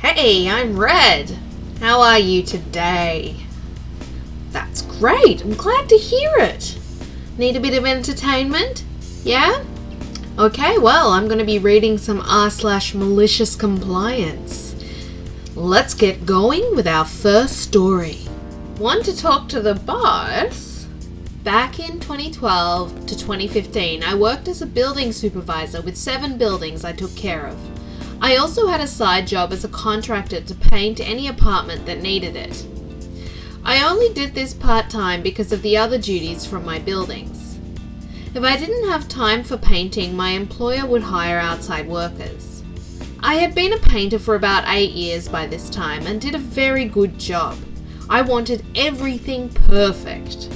Hey, I'm Red. How are you today? That's great. I'm glad to hear it. Need a bit of entertainment? Yeah? Okay, well, I'm going to be reading some r/MaliciousCompliance. Let's get going with our first story. Want to talk to the boss? Back in 2012 to 2015, I worked as a building supervisor with 7 buildings I took care of. I also had a side job as a contractor to paint any apartment that needed it. I only did this part-time because of the other duties from my buildings. If I didn't have time for painting, my employer would hire outside workers. I had been a painter for about 8 years by this time and did a very good job. I wanted everything perfect.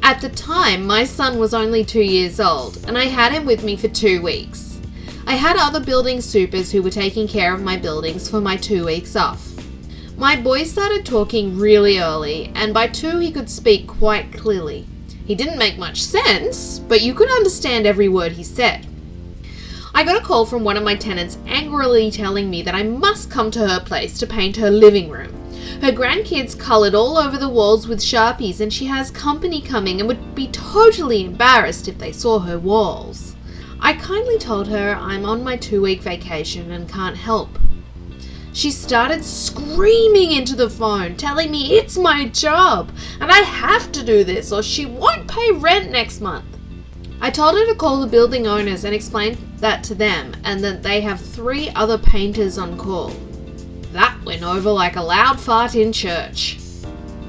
At the time, my son was only 2 years old, and I had him with me for 2 weeks. I had other building supers who were taking care of my buildings for my 2 weeks off. My boy started talking really early, and by 2 he could speak quite clearly. He didn't make much sense, but you could understand every word he said. I got a call from one of my tenants angrily telling me that I must come to her place to paint her living room. Her grandkids coloured all over the walls with Sharpies, and she has company coming and would be totally embarrassed if they saw her walls. I kindly told her I'm on my 2-week vacation and can't help. She started screaming into the phone, telling me it's my job and I have to do this or she won't pay rent next month. I told her to call the building owners and explain that to them and that they have 3 other painters on call. That went over like a loud fart in church.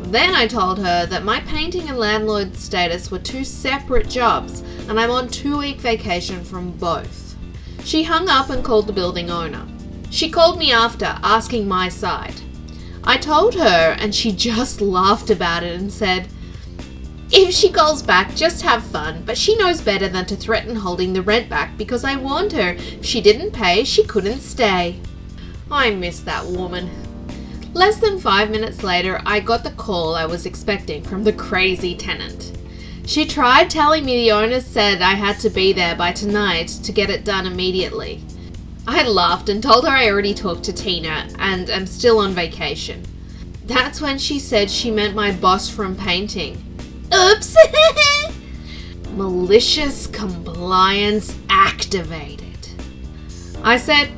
Then I told her that my painting and landlord status were 2 separate jobs and I'm on 2-week vacation from both. She hung up and called the building owner. She called me after, asking my side. I told her and she just laughed about it and said, "If she calls back, just have fun, but she knows better than to threaten holding the rent back because I warned her if she didn't pay, she couldn't stay." I miss that woman. Less than 5 minutes later, I got the call I was expecting from the crazy tenant. She tried telling me the owner said I had to be there by tonight to get it done immediately. I laughed and told her I already talked to Tina and am still on vacation. That's when she said she meant my boss from painting. Oops! Malicious compliance activated. I said,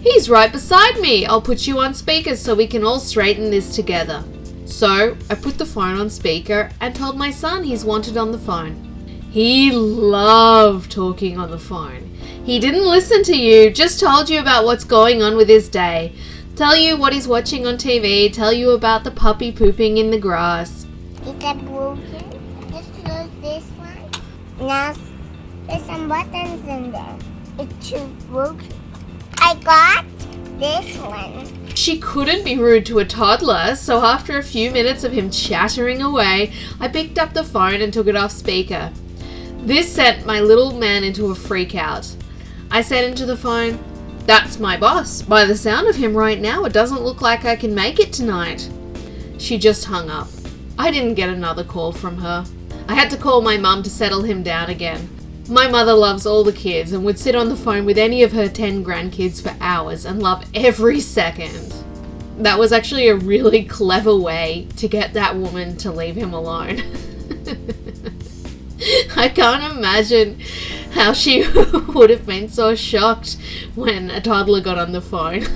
"He's right beside me. I'll put you on speaker so we can all straighten this together." So I put the phone on speaker and told my son he's wanted on the phone. He loved talking on the phone. He didn't listen to you, just told you about what's going on with his day. Tell you what he's watching on TV, tell you about the puppy pooping in the grass. Is that broken? Just close this one. Now there's some buttons in there. It's too broken. I got this one. She couldn't be rude to a toddler, so after a few minutes of him chattering away, I picked up the phone and took it off speaker. This sent my little man into a freak out. I said into the phone, "That's my boss. By the sound of him right now, it doesn't look like I can make it tonight." She just hung up. I didn't get another call from her. I had to call my mum to settle him down again. My mother loves all the kids and would sit on the phone with any of her 10 grandkids for hours and love every second. That was actually a really clever way to get that woman to leave him alone. I can't imagine how she would have been so shocked when a toddler got on the phone.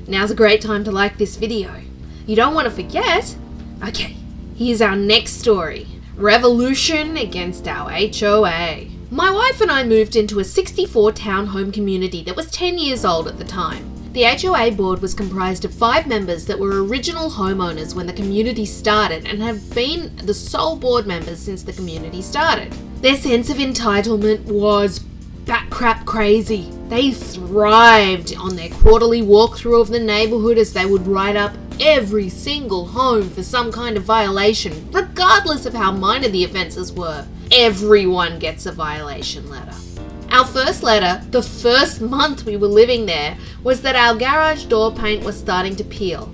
Now's a great time to like this video. You don't want to forget. Okay, here's our next story. Revolution against our HOA. My wife and I moved into a 64 townhome community that was 10 years old at the time. The HOA board was comprised of 5 members that were original homeowners when the community started and have been the sole board members since the community started. Their sense of entitlement was batcrap crazy. They thrived on their quarterly walkthrough of the neighborhood as they would write up every single home for some kind of violation, regardless of how minor the offences were. Everyone gets a violation letter. Our first letter, the first month we were living there, was that our garage door paint was starting to peel.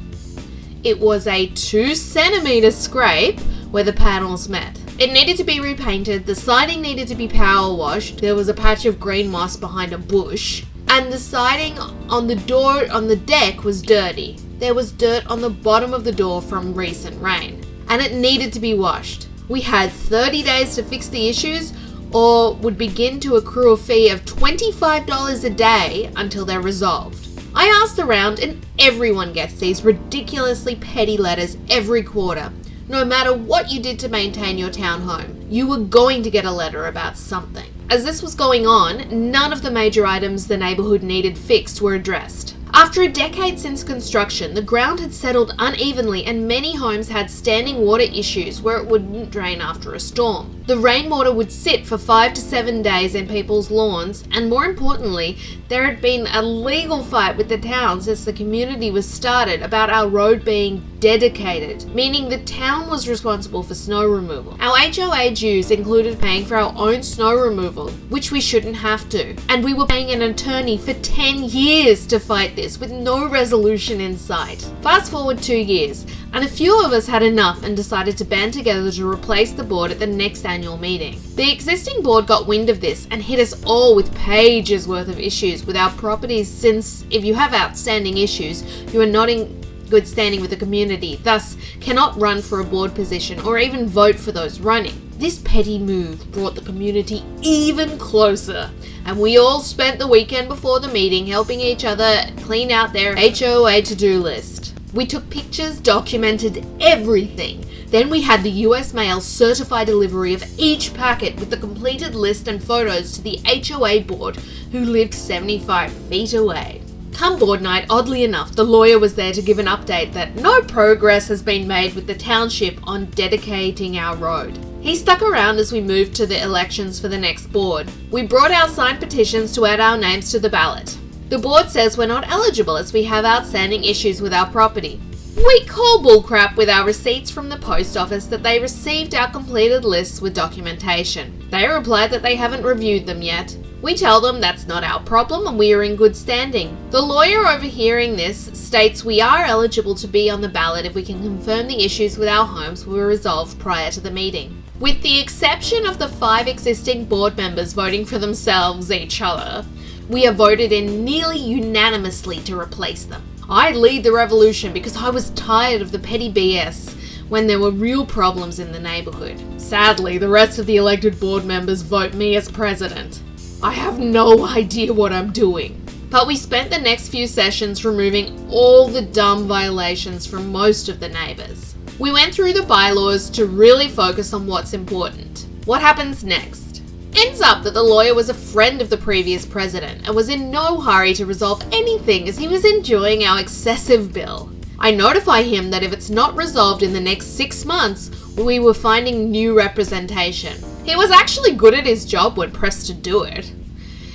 It was a 2-centimetre scrape where the panels met. It needed to be repainted, the siding needed to be power washed, there was a patch of green moss behind a bush, and the siding on the deck was dirty. There was dirt on the bottom of the door from recent rain, and it needed to be washed. We had 30 days to fix the issues, or would begin to accrue a fee of $25 a day until they're resolved. I asked around, and everyone gets these ridiculously petty letters every quarter. No matter what you did to maintain your town home, you were going to get a letter about something. As this was going on, none of the major items the neighbourhood needed fixed were addressed. After a decade since construction, the ground had settled unevenly and many homes had standing water issues where it wouldn't drain after a storm. The rainwater would sit for 5 to 7 days in people's lawns, and more importantly, there had been a legal fight with the town since the community was started about our road being dedicated, meaning the town was responsible for snow removal. Our HOA dues included paying for our own snow removal, which we shouldn't have to, and we were paying an attorney for 10 years to fight this with no resolution in sight. Fast forward 2 years, and a few of us had enough and decided to band together to replace the board at the next annual meeting. The existing board got wind of this and hit us all with pages worth of issues with our properties, since if you have outstanding issues, you are not in good standing with the community, thus cannot run for a board position or even vote for those running. This petty move brought the community even closer, and we all spent the weekend before the meeting helping each other clean out their HOA to-do list. We took pictures, documented everything. Then we had the US mail certify delivery of each packet with the completed list and photos to the HOA board, who lived 75 feet away. Come board night, oddly enough, the lawyer was there to give an update that no progress has been made with the township on dedicating our road. He stuck around as we moved to the elections for the next board. We brought our signed petitions to add our names to the ballot. The board says we're not eligible as we have outstanding issues with our property. We call bullcrap with our receipts from the post office that they received our completed lists with documentation. They replied that they haven't reviewed them yet. We tell them that's not our problem and we are in good standing. The lawyer overhearing this states we are eligible to be on the ballot if we can confirm the issues with our homes were resolved prior to the meeting. With the exception of the 5 existing board members voting for themselves, each other, we are voted in nearly unanimously to replace them. I lead the revolution because I was tired of the petty BS when there were real problems in the neighbourhood. Sadly, the rest of the elected board members vote me as president. I have no idea what I'm doing. But we spent the next few sessions removing all the dumb violations from most of the neighbours. We went through the bylaws to really focus on what's important. What happens next? Ends up that the lawyer was a friend of the previous president and was in no hurry to resolve anything as he was enjoying our excessive bill. I notify him that if it's not resolved in the next 6 months, we were finding new representation. He was actually good at his job when pressed to do it.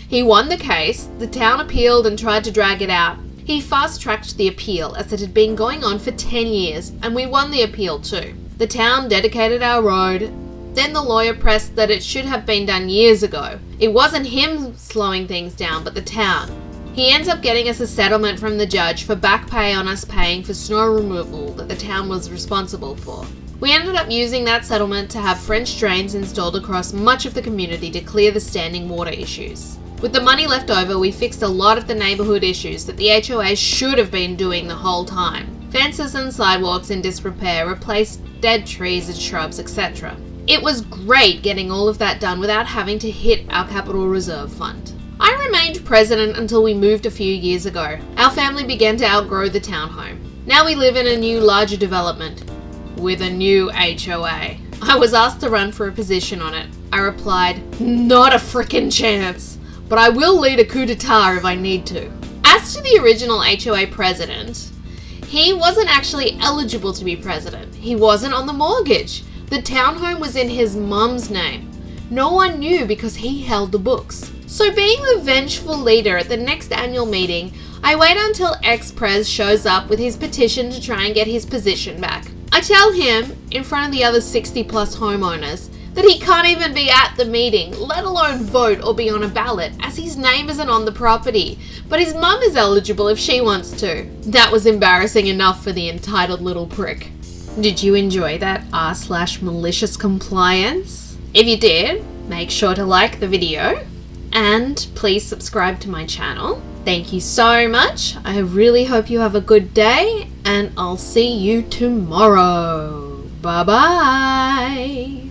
He won the case, the town appealed and tried to drag it out. He fast-tracked the appeal as it had been going on for 10 years, and we won the appeal too. The town dedicated our road. Then the lawyer pressed that it should have been done years ago. It wasn't him slowing things down, but the town. He ends up getting us a settlement from the judge for back pay on us paying for snow removal that the town was responsible for. We ended up using that settlement to have French drains installed across much of the community to clear the standing water issues. With the money left over, we fixed a lot of the neighbourhood issues that the HOA should have been doing the whole time. Fences and sidewalks in disrepair, replaced dead trees and shrubs, etc. It was great getting all of that done without having to hit our capital reserve fund. I remained president until we moved a few years ago. Our family began to outgrow the townhome. Now we live in a new, larger development with a new HOA. I was asked to run for a position on it. I replied, not a frickin' chance, but I will lead a coup d'etat if I need to. As to the original HOA president, he wasn't actually eligible to be president. He wasn't on the mortgage. The townhome was in his mum's name. No one knew because he held the books. So being the vengeful leader at the next annual meeting, I wait until ex-pres shows up with his petition to try and get his position back. I tell him, in front of the other 60 plus homeowners, that he can't even be at the meeting, let alone vote or be on a ballot, as his name isn't on the property, but his mum is eligible if she wants to. That was embarrassing enough for the entitled little prick. Did you enjoy that r/malicious compliance? If you did, make sure to like the video and please subscribe to my channel. Thank you so much. I really hope you have a good day, and I'll see you tomorrow. Bye-bye.